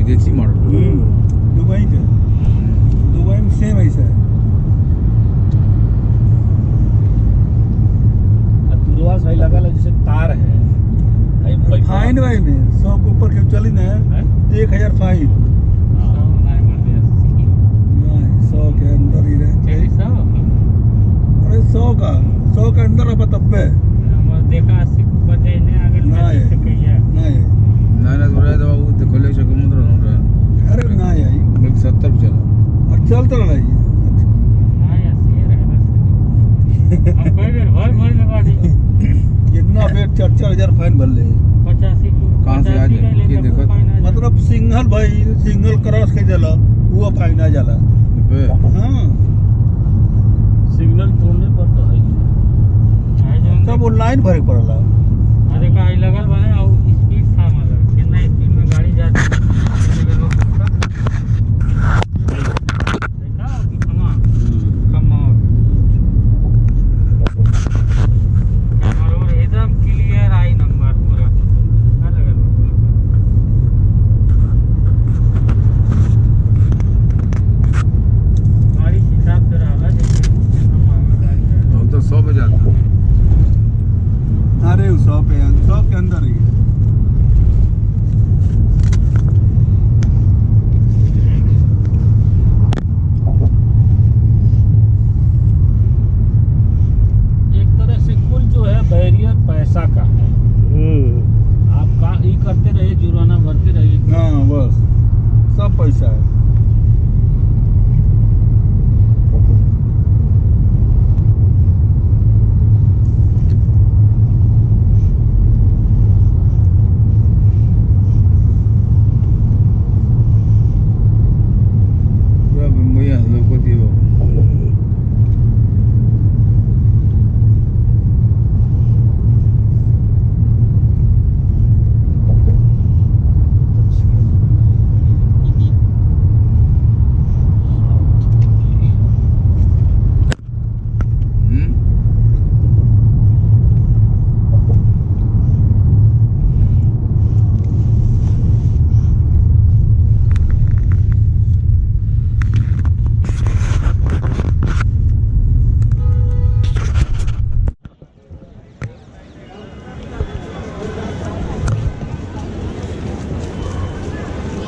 विदेशी model. Dubai के, Dubai में सेम ऐसा है। दुर्वा सही लगा जैसे तार है फाइन भाई में 100 के ऊपर के चली ना 1000 फाइन। नहीं 100 के अंदर ही रहे। अरे 100 का अंदर अब तब्बे देखा 80 ऊपर जाए ने अगर नहीं नहीं तो रहे तो वो देखो ले सको मुद्रा न रहा। अरे ना आई बल्कि 70 पे चला और चलता रहा ये हम कोई भी भर लगा दी कितना बेट 4-4000 फाइन भर ले 85 कहां से आ जाए ये देखो मतलब सिंगल भाई सिंगल क्रॉस के जाला वो फाइन आ जाला। हाँ सिग्नल तोड़ने पर तो है सब ऑनलाइन भरे पड़ला। अरे का लगल बने और स्पीड था मतलब कितना स्पीड में गाड़ी जाती है लोग देखा कि कमा और एकदम क्लियर आई नंबर पूरा क्या लगल गाड़ी हिसाब से रहा जैसे हम तो 100 पे जाता। अरे 100 के अंदर ही है। एक तरह से कुल जो है बैरियर पैसा का है। आप का ही करते रहिए जुर्माना भरते रहिए। हाँ बस सब पैसा है।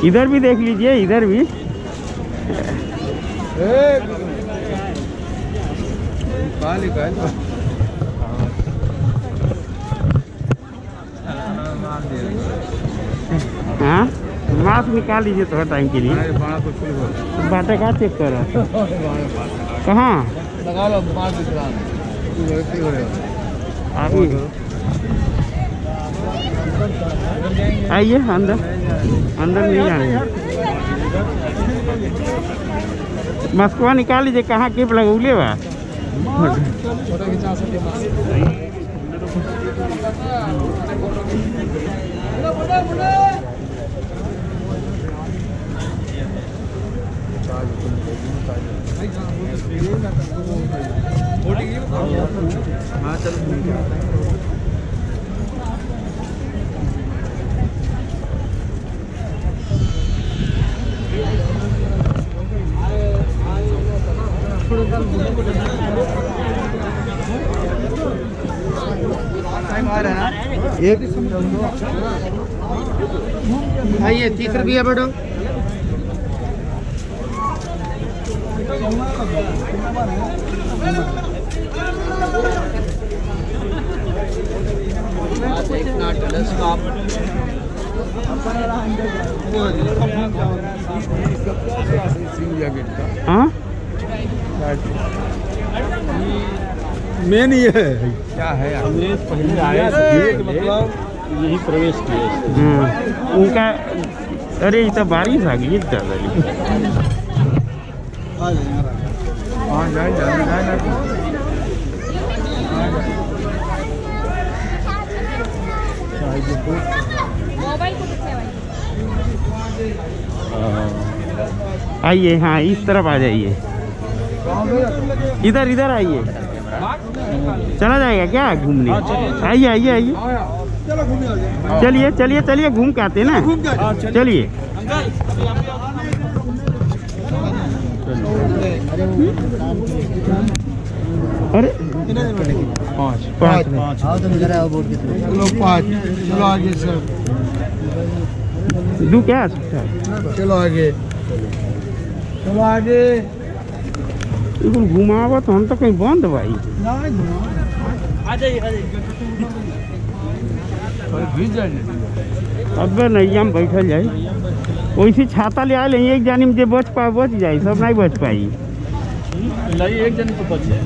इधर भी देख लीजिए इधर भी हाँ मास्क निकाल लीजिए थोड़ा टाइम के लिए। बाटे का चेक कर रहा कहाँ आइए अंदर अंदर नहीं जाने। मस्कुआ निकाल लीजिए कहाँ केप लगौले बा। एक आइए 30 रुपया बैठो। हाँ मेन ये है क्या है यार? पहले आया मतलब यही प्रवेश किया उनका अरे ये तो बारिश आ गई ज़्यादा। हाँ जाए आइए हाँ इस तरफ आ जाइए। इधर इधर आइए। चला जाएगा क्या घूमने? आइए आइए आइए। चलिए चलिए चलिए घूम के आते हैं ना। चलिए अरे पाँच पाँच में चलो 5, चलो आगे सर, दू क्या सकता है चलो आगे, चलो आगे। बिल्कुल घुमावा तो हम तो कहीं बंद भाई। भीज जाएंगे। अब नैया में बैठल जाए, वैसे छाता ले आए एक जानी में जे बच पाए बच जाए, सब नहीं बच पाई। नहीं, एक जन तो बचे।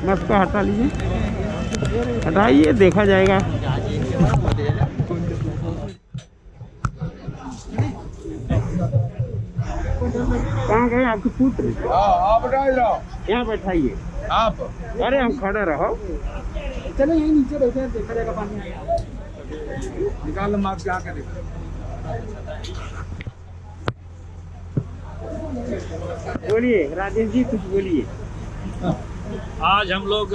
मस्का हटा लीजिए, हटाइए, देखा जाएगा। कहाँ गए आपके पुत्र? आप बैठाइए जाओ। यहाँ बैठाइए आप अरे हम खड़े रहो। चलो यहीं नीचे बैठे हैं, देखा जाएगा पानी। निकाल लो मास्क यहाँ के देखो। बोलिए राजेश जी, कुछ बोलिए। आज हम लोग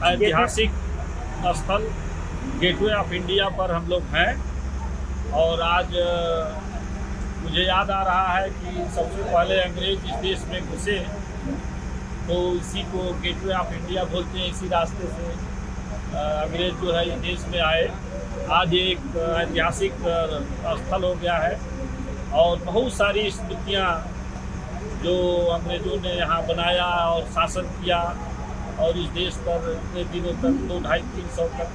ऐतिहासिक स्थल गेटवे ऑफ इंडिया पर हम लोग हैं और आज मुझे याद आ रहा है कि सबसे पहले अंग्रेज इस देश में घुसे तो इसी को गेटवे ऑफ इंडिया बोलते हैं। इसी रास्ते से अंग्रेज जो है इस देश में आए। आज ये एक ऐतिहासिक स्थल हो गया है और बहुत सारी स्मृतियाँ जो अंग्रेज़ों ने यहाँ बनाया और शासन किया और इस देश पर इतने दिनों तक 200-250-300 तक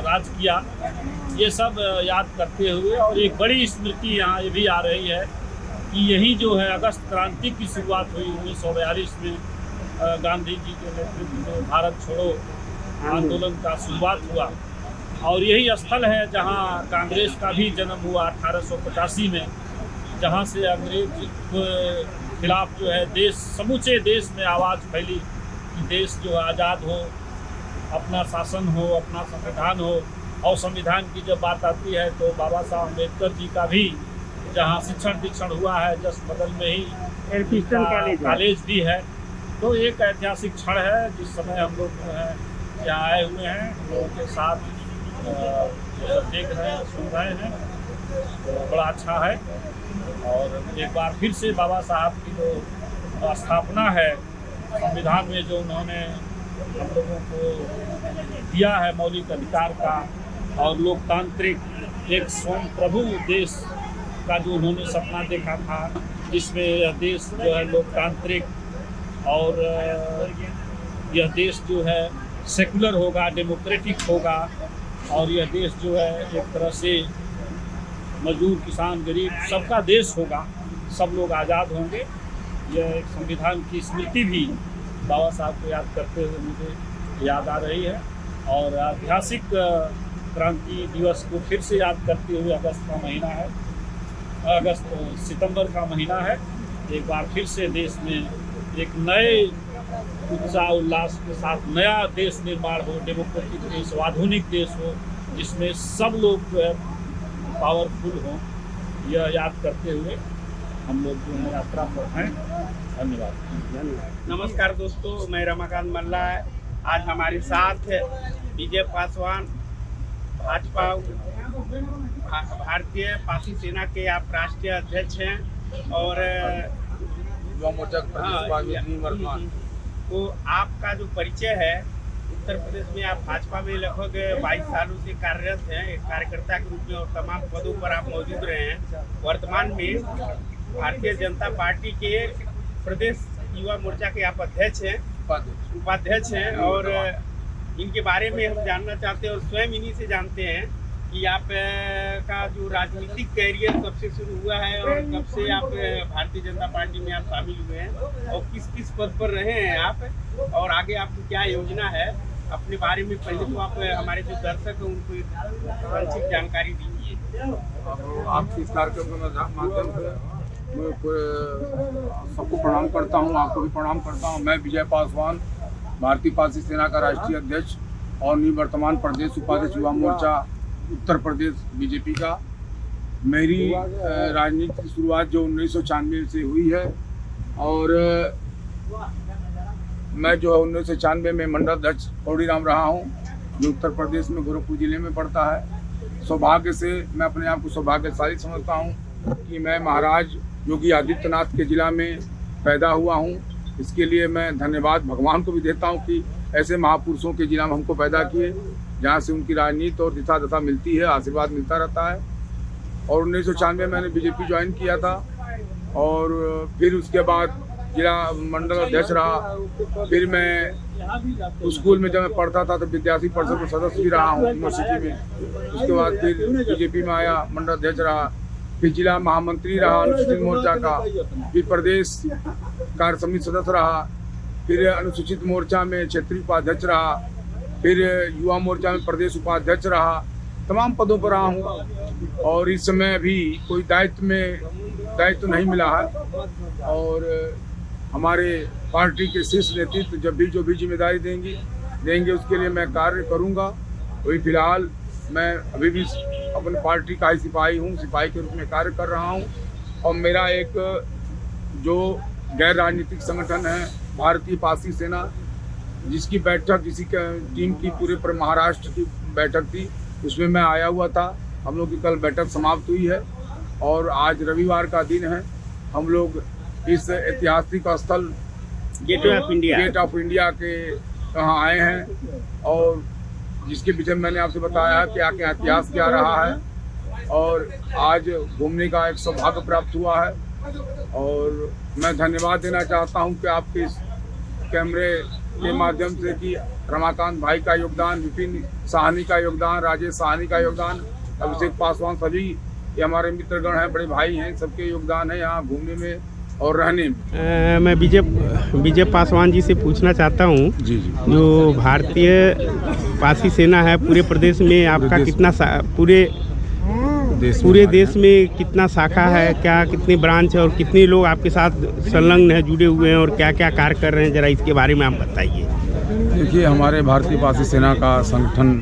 राज किया, ये सब याद करते हुए और एक बड़ी स्मृति यहाँ ये भी आ रही है कि यही जो है अगस्त क्रांति की शुरुआत हुई 1942 में। गांधी जी के नेतृत्व में भारत छोड़ो आंदोलन का शुरुआत हुआ और यही स्थल है जहाँ कांग्रेस का भी जन्म हुआ 1885 में, जहाँ से अंग्रेज के खिलाफ जो है देश समूचे देश में आवाज़ फैली कि देश जो आज़ाद हो, अपना शासन हो, अपना संविधान हो। और संविधान की जब बात आती है तो बाबा साहब अम्बेडकर जी का भी जहाँ शिक्षण दीक्षण हुआ है जस्ट बगल में ही कॉलेज भी है। तो एक ऐतिहासिक क्षण है जिस समय हम लोग जो है यहाँ आए हुए हैं, लोगों के साथ देख रहे हैं, सुन रहे हैं, तो बड़ा अच्छा है। और एक बार फिर से बाबा साहब की जो स्थापना है संविधान में, जो उन्होंने हम लोगों को दिया है मौलिक अधिकार का और लोकतांत्रिक एक स्वयं प्रभु देश का जो उन्होंने सपना देखा था, जिसमें यह देश जो है लोकतांत्रिक और यह देश जो है सेकुलर होगा, डेमोक्रेटिक होगा और यह देश जो है एक तरह से मजदूर, किसान, गरीब सबका देश होगा, सब लोग आज़ाद होंगे। यह एक संविधान की स्मृति भी बाबा साहब को याद करते हुए मुझे याद आ रही है और ऐतिहासिक क्रांति दिवस को फिर से याद करते हुए अगस्त का महीना है, सितंबर का महीना है। एक बार फिर से देश में एक नए उत्साह उल्लास के साथ नया देश निर्माण हो, डेमोक्रेटिक देश, आधुनिक देश हो, जिसमें सब लोग जो है पावरफुल हो। यह याद करते हुए हम लोग जो है यात्रा पर हैं। धन्यवाद। नमस्कार दोस्तों, मैं रमाकांत मल्ला। आज हमारे साथ विजय पासवान, भाजपा भारतीय पासी सेना के आप राष्ट्रीय अध्यक्ष हैं और तो आपका जो परिचय है, उत्तर प्रदेश में आप भाजपा में लगभग 22 सालों से कार्यरत हैं, एक कार्यकर्ता के रूप में और तमाम पदों पर आप मौजूद रहे हैं। वर्तमान में भारतीय जनता पार्टी के प्रदेश युवा मोर्चा के आप अध्यक्ष हैं, उपाध्यक्ष हैं और इनके बारे में हम जानना चाहते हैं और स्वयं इन्हीं से जानते हैं कि आप का जो राजनीतिक कैरियर कब से शुरू हुआ है और कब से आप भारतीय जनता पार्टी में आप शामिल हुए हैं और किस किस पद पर रहे हैं आप और आगे आपकी क्या योजना है, अपने बारे में पहले तो आप हमारे जो दर्शक हैं उनको संक्षिप्त जानकारी दीजिए। आपके इस कार्यक्रम के माध्यम से मैं सबको प्रणाम करता हूं, आपको भी प्रणाम करता हूं। मैं विजय पासवान, भारतीय पासी सेना का राष्ट्रीय अध्यक्ष और निवर्तमान प्रदेश उपाध्यक्ष युवा मोर्चा उत्तर प्रदेश बीजेपी का। मेरी राजनीति की शुरुआत जो 1996 से हुई है और मैं जो है 1996 में मंडल अध्यक्ष पौड़ी राम रहा हूँ जो उत्तर प्रदेश में गोरखपुर जिले में पड़ता है। सौभाग्य से मैं अपने आप को सौभाग्यशाली समझता हूँ कि मैं महाराज योगी आदित्यनाथ के जिला में पैदा हुआ हूँ। इसके लिए मैं धन्यवाद भगवान को भी देता हूँ कि ऐसे महापुरुषों के जिला में हमको पैदा किए, जहाँ से उनकी राजनीति और दिशा दशा मिलती है, आशीर्वाद मिलता रहता है। और 1996 मैंने बीजेपी ज्वाइन किया था और फिर उसके बाद जिला मंडल अध्यक्ष रहा। फिर मैं स्कूल में जब मैं पढ़ता था तो विद्यार्थी परिषद का सदस्य भी रहा हूँ यूनिवर्सिटी में। उसके बाद फिर बीजेपी में आया, मंडल अध्यक्ष रहा, फिर जिला महामंत्री रहा अनुसूचित मोर्चा का, फिर प्रदेश कार्य समिति सदस्य रहा, फिर अनुसूचित मोर्चा में क्षेत्रीय उपाध्यक्ष रहा, फिर युवा मोर्चा में प्रदेश उपाध्यक्ष रहा। तमाम पदों पर रहा हूँ और इस समय भी कोई दायित्व नहीं मिला है। और हमारे पार्टी के शीर्ष नेतृत्व जब भी जो भी जिम्मेदारी देंगे उसके लिए मैं कार्य करूँगा। वही फिलहाल मैं अभी भी अपनी पार्टी का ही सिपाही हूँ, सिपाही के रूप में कार्य कर रहा हूँ। और मेरा एक जो गैर राजनीतिक संगठन है भारतीय पारसी सेना, जिसकी बैठक किसी टीम की पूरे महाराष्ट्र की बैठक थी, उसमें मैं आया हुआ था। हम लोग की कल बैठक समाप्त हुई है और आज रविवार का दिन है। हम लोग इस ऐतिहासिक स्थल गेट ऑफ इंडिया के यहाँ आए हैं और जिसके विषय में मैंने आपसे बताया कि आगे इतिहास क्या रहा है और आज घूमने का एक सौभाग्य प्राप्त हुआ है। और मैं धन्यवाद देना चाहता हूं कि आपके इस कैमरे के माध्यम से कि रमाकांत भाई का योगदान, विपिन साहनी का योगदान, राजेश साहनी का योगदान, अभिषेक पासवान, सभी ये हमारे मित्रगण हैं, बड़े भाई हैं, सबके योगदान है यहाँ घूमने में और रहने में। मैं विजय पासवान जी से पूछना चाहता हूँ जी जी, जो भारतीय पारसी सेना है पूरे प्रदेश में आपका कितना पूरे देश में कितना शाखा है, क्या कितनी ब्रांच है और कितने लोग आपके साथ संलग्न हैं, जुड़े हुए हैं और क्या क्या कार्य कर रहे हैं, जरा इसके बारे में आप बताइए। देखिए, हमारे भारतीय पारसी सेना का संगठन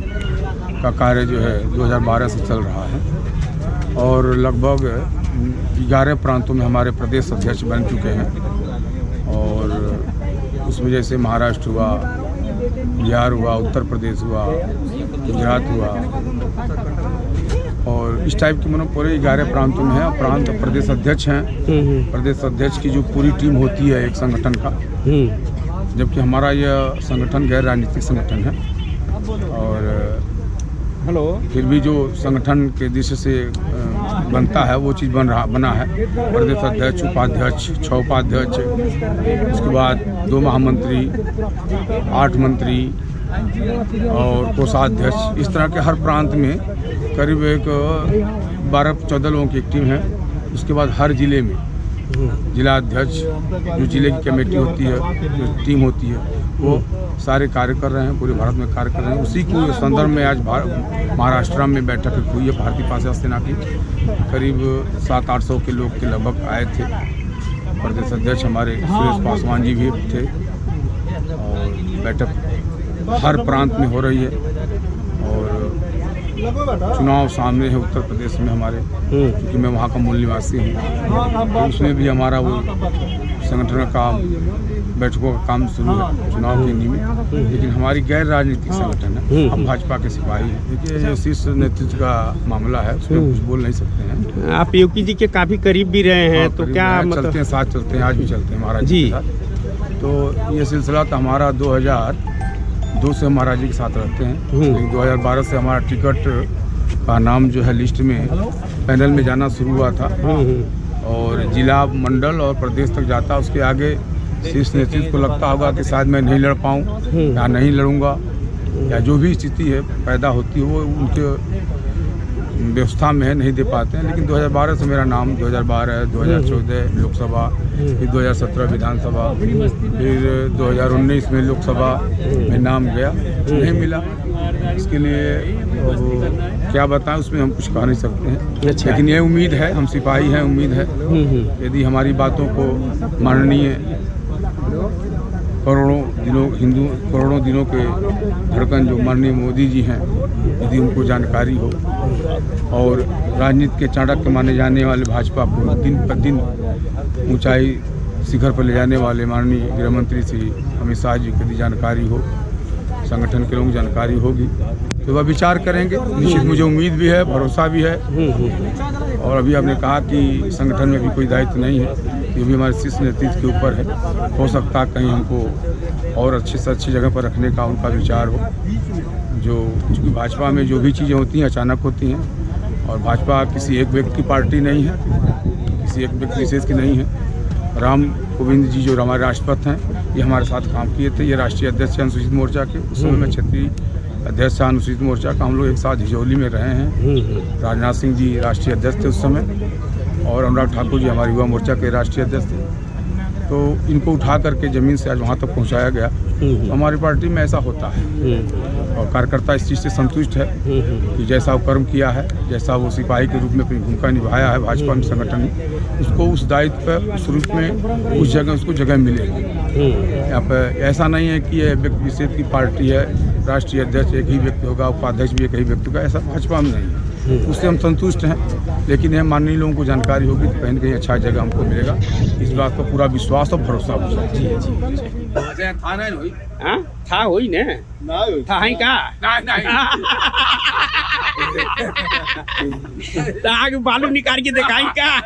का कार्य जो है 2012 से चल रहा है और लगभग 11 प्रांतों में हमारे प्रदेश अध्यक्ष बन चुके हैं। और उसमें जैसे महाराष्ट्र हुआ, बिहार हुआ, उत्तर प्रदेश हुआ, गुजरात हुआ और इस टाइप की मानो पूरे 11 प्रांतों में है। प्रांत प्रदेश अध्यक्ष हैं। प्रदेश अध्यक्ष की जो पूरी टीम होती है एक संगठन का, जबकि हमारा यह संगठन गैर राजनीतिक संगठन है। और फिर भी जो संगठन के दृष्टि से बनता है वो चीज़ बना है। प्रदेश अध्यक्ष, उपाध्यक्ष, 6 उपाध्यक्ष, उसके बाद 2 महामंत्री, 8 मंत्री और कोषाध्यक्ष। इस तरह के हर प्रांत में करीब एक 12-14 लोगों की एक टीम है। उसके बाद हर जिले में जिला अध्यक्ष, जो जिले की कमेटी होती है, जो टीम होती है, वो सारे कार्य कर रहे हैं, पूरे भारत में कार्य कर रहे हैं। उसी को संदर्भ में आज महाराष्ट्र में बैठक हुई है भारतीय पारसी सेना की। करीब 700-800 के लोग के लगभग आए थे। प्रदेश अध्यक्ष हमारे सुरेश पासवान जी भी थे और बैठक हर प्रांत में हो रही है। और चुनाव सामने है उत्तर प्रदेश में हमारे, क्योंकि मैं वहाँ का मूल निवासी हूँ, तो उसमें भी हमारा वो संगठन का बैठकों का काम शुरू है चुनाव के निमित्त। लेकिन हमारी गैर राजनीतिक संगठन है, हम भाजपा के सिपाही हैं। देखिए, ये शीर्ष नेतृत्व का मामला है, उसमें कुछ बोल नहीं सकते हैं। आप योगी जी के काफ़ी करीब भी रहे हैं, तो क्या मतलब चलते हैं, साथ चलते हैं, आज भी चलते हैं महाराज जी के साथ। तो ये सिलसिला तो हमारा 2002 से महाराज जी के साथ रहते हैं। 2012 से हमारा टिकट का नाम जो है लिस्ट में पैनल में जाना शुरू हुआ था और जिला, मंडल और प्रदेश तक जाता। उसके आगे शीर्ष नेतृत्व को लगता होगा कि शायद मैं नहीं लड़ पाऊँ या नहीं लड़ूंगा, या जो भी स्थिति है पैदा होती है वो उनके व्यवस्था में है, नहीं दे पाते हैं। लेकिन 2012 से मेरा नाम 2012, 2014 लोकसभा, फिर 2017 विधानसभा, फिर 2019 में लोकसभा में नाम गया, नहीं मिला। इसके लिए क्या बताएं, उसमें हम कुछ कह नहीं सकते हैं। अच्छा। लेकिन ये उम्मीद है, हम सिपाही हैं, उम्मीद है यदि हमारी बातों को माननीय करोड़ों दिनों के धड़कन जो माननीय मोदी जी हैं, यदि उनको जानकारी हो और राजनीति के चाणक्य माने जाने वाले भाजपा को दिन पर दिन ऊंचाई शिखर पर ले जाने वाले माननीय गृह मंत्री श्री अमित शाह जी को यदि जानकारी हो संगठन के लोगों को जानकारी होगी तो वह विचार करेंगे। निश्चित मुझे उम्मीद भी है, भरोसा भी है। और अभी आपने कहा कि संगठन में भी कोई दायित्व नहीं है, ये भी हमारे शीर्ष नेतृत्व के ऊपर है। हो सकता है कहीं हमको और अच्छी से अच्छी जगह पर रखने का उनका विचार हो। जो चूँकि भाजपा में जो भी चीज़ें होती हैं अचानक होती हैं, और भाजपा किसी एक व्यक्ति की पार्टी नहीं है, किसी एक व्यक्ति विशेष की नहीं है। राम गोविंद जी जो हमारे राष्ट्रपति हैं, ये हमारे साथ काम किए थे। ये राष्ट्रीय अध्यक्ष हैं अनुसूचित मोर्चा के, उस समय मैं क्षेत्रीय अध्यक्ष था अनुसूचित मोर्चा का। हम लोग एक साथ हिजौली में रहे हैं। राजनाथ सिंह जी राष्ट्रीय अध्यक्ष थे उस समय, और अनुराग ठाकुर जी हमारे युवा मोर्चा के राष्ट्रीय अध्यक्ष थे। तो इनको उठा करके ज़मीन से आज वहाँ तक पहुँचाया गया। तो हमारी पार्टी में ऐसा होता है, और कार्यकर्ता इस चीज़ से संतुष्ट है कि जैसा वो कर्म किया है, जैसा वो सिपाही के रूप में अपनी भूमिका निभाया है भाजपा में संगठन में, उसको उस दायित्व पर उस रूप में उस जगह उसको जगह मिलेगी। यहाँ पर ऐसा नहीं है कि ये व्यक्ति विशेष की पार्टी है, राष्ट्रीय अध्यक्ष एक ही व्यक्ति होगा, उपाध्यक्ष भी एक ही व्यक्ति होगा, ऐसा भाजपा में नहीं है। उससे हम संतुष्ट हैं। लेकिन यह माननीय लोगों को जानकारी होगी तो कहीं न कहीं अच्छा जगह हमको मिलेगा, इस बात पर पूरा विश्वास और भरोसा हो सकता है। था होई ने था है का आगे बालू निकाल के दिखाई का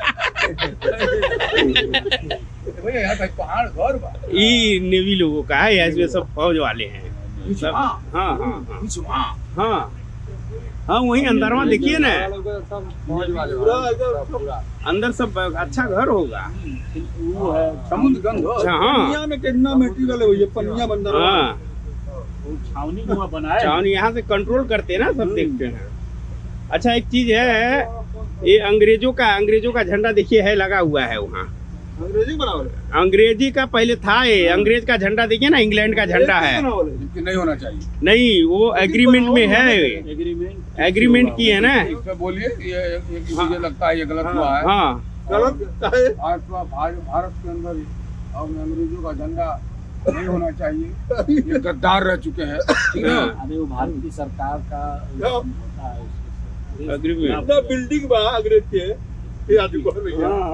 ये नेवी लोगों का है, इसमें सब फौज वाले हैं सब। हाँ हाँ वही अंदर में देखिए ना, अंदर सब अच्छा घर होगा। समुद्र गंग हाँ में कितना मेटीरियल है, पनिया बंदर। हाँ छावनी वहाँ बनाया छावनी यहाँ से कंट्रोल करते हैं ना, सब देखते हैं। अच्छा एक चीज है, ये अंग्रेजों का झंडा देखिए है लगा हुआ है वहाँ। अंग्रेजी बनावल, अंग्रेजी का पहले था ये, अंग्रेज का झंडा देखिए ना, इंग्लैंड का झंडा है। नहीं होना चाहिए। नहीं वो एग्रीमेंट में है, एग्रीमेंट की है ना। इसमें बोलिए ये मुझे लगता है ये गलत हुआ है। हाँ गलत है। भारत के अंदर अब अंग्रेजों का झंडा नहीं होना चाहिए, ये गद्दार रह चुके हैं। ठीक है, अरे वो भारत की सरकार का एग्रीमेंट बिल्डिंग बा अंग्रेज के ये आदमी को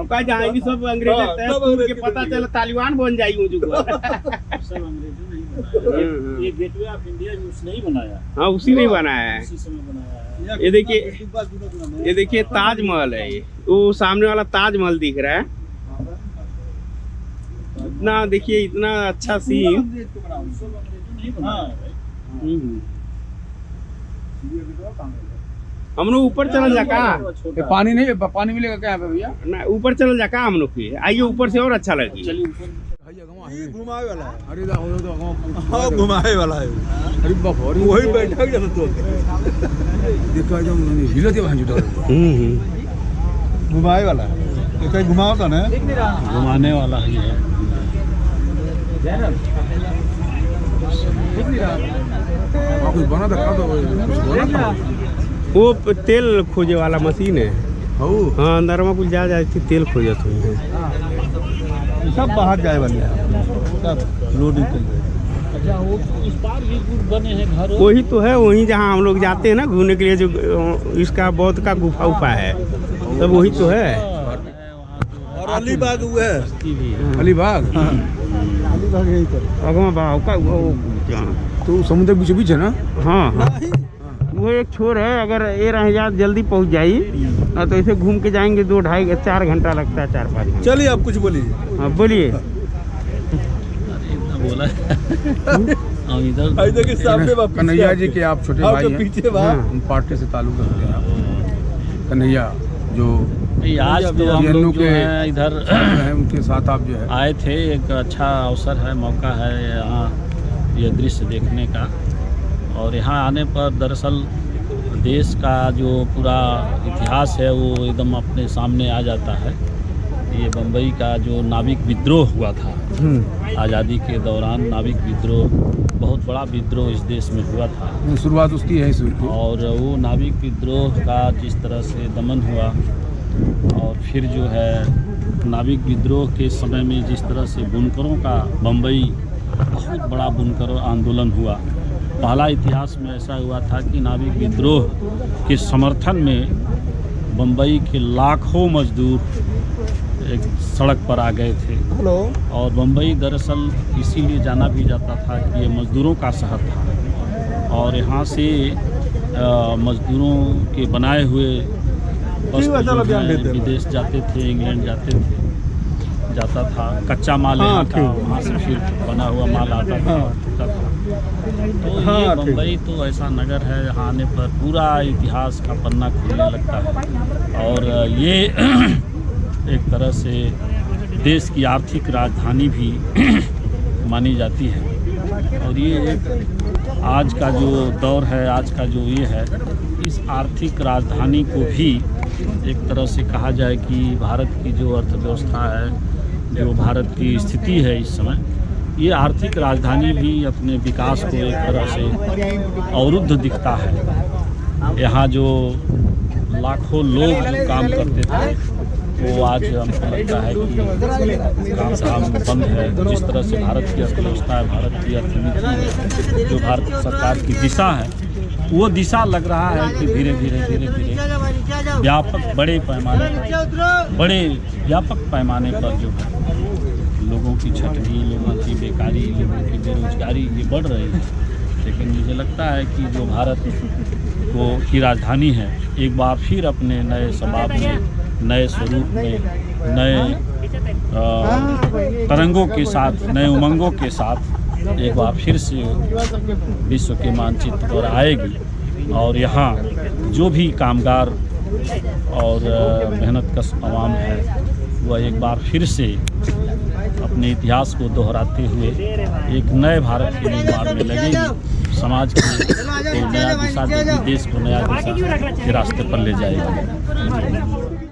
का जाएंगे सब अंग्रेज के पता चला तालिबान बन जाएगी सब अंग्रेजों ने ही बनाया। ये गेटवे ऑफ इंडिया उसने ही बनाया। हाँ उसी ने बनाया है। उसी समय बनाया है। ये देखिए ताजमहल है, ये वो सामने वाला ताजमहल दिख रहा है। इतना देखिए इतना अच्छा सीन। हम लोग ऊपर चल जा का, ये पानी नहीं, पानी मिलेगा क्या पे भैया? ना ऊपर चल जा का हम लोग की, आइए ऊपर से और अच्छा लगी। घुमाए वाला है। अरे हाँ घुमाए वाला है। अरे बाप रे, वही बैठा जब तो देखा जब हिलते वहां जुटा घुमाए वाला है, तो कहीं घुमाओ का ना घुमाने वाला ही है। कुछ बना था, कुछ बना था। वो तेल खोजे वाला मशीन है। हाँ अंदर में कुछ जा जाए तेल खोजत हुई है। सब बाहर जाए वाले हैं, सब लोडिंग कर रहे हैं। अच्छा वो उस पार भी कुछ बने हैं घर। वही तो है, वहीं जहाँ हम लोग जाते हैं ना घूमने के लिए, जो इसका बौद्ध का गुफा उफा है, तब वही तो है। और अलीबाग हुआ है, अलीबाग, अलीबाग यही पर तो समुद्र बीच बीच है ना। हाँ हाँ वो एक छोर है, अगर ये रह जा जल्दी पहुंच जाई तो ऐसे घूम के जाएंगे 2-2.5-4 घंटा लगता है, 4-5 घंटा। चलिए आप कुछ बोलिए। हाँ बोलिए। बोला देखिए सामने कन्हैया जी के आप छोटे भाई हैं, पीछे उन पार्टी से ताल्लुक रखते हैं। कन्हैया जो आज तो हम लोग जो है इधर हैं, उनके साथ आप जो है आए थे। एक अच्छा अवसर है, मौका है यहाँ ये दृश्य देखने का। और यहाँ आने पर दरअसल देश का जो पूरा इतिहास है वो एकदम अपने सामने आ जाता है। ये बम्बई का जो नाविक विद्रोह हुआ था आज़ादी के दौरान, नाविक विद्रोह बहुत बड़ा विद्रोह इस देश में हुआ था। शुरुआत उसकी है इसकी। और वो नाविक विद्रोह का जिस तरह से दमन हुआ, और फिर जो है नाविक विद्रोह के समय में जिस तरह से बुनकरों का बम्बई बहुत बड़ा बुनकर आंदोलन हुआ। पहला इतिहास में ऐसा हुआ था कि नाविक विद्रोह के समर्थन में बम्बई के लाखों मजदूर एक सड़क पर आ गए थे। और बम्बई दरअसल इसीलिए जाना भी जाता था कि ये मजदूरों का शहर था। और यहाँ से मजदूरों के बनाए हुए बस विदेश जाते थे, इंग्लैंड जाता था। कच्चा माल यहाँ था, वहाँ से फिर बना हुआ माल आता था। तो ये बम्बई तो ऐसा नगर है यहाँ आने पर पूरा इतिहास का पन्ना खुलने लगता है। और ये एक तरह से देश की आर्थिक राजधानी भी मानी जाती है। और ये एक आज का जो दौर है, आज का जो ये है, इस आर्थिक राजधानी को भी एक तरह से कहा जाए कि भारत की जो अर्थव्यवस्था है, जो भारत की स्थिति है इस समय, ये आर्थिक राजधानी भी अपने विकास को एक तरह से अवरुद्ध दिखता है। यहाँ जो लाखों लोग जो काम करते थे वो आज हमको लगता है कि काम बंद है। जिस तरह से भारत की अर्थव्यवस्था है, भारत की अर्थनीति है, जो भारत सरकार की दिशा है, वो दिशा लग रहा है कि धीरे धीरे व्यापक बड़े व्यापक पैमाने पर जो है लोगों की छटनी, लोगों की बेकारी, लोगों की बेरोजगारी ये बढ़ रही है। लेकिन मुझे लगता है कि जो भारत की राजधानी है, एक बार फिर अपने नए स्वभाव में, नए स्वरूप में, नए तरंगों के साथ, नए उमंगों के साथ एक बार फिर से विश्व के मानचित्र पर आएगी। और यहाँ जो भी कामगार और मेहनतकश आवाम है वह एक बार फिर से अपने इतिहास को दोहराते हुए एक नए भारत के निर्माण में लगेगी, समाज को नया दिशा देगी, देश को नया दिशा के रास्ते पर ले जाएगी।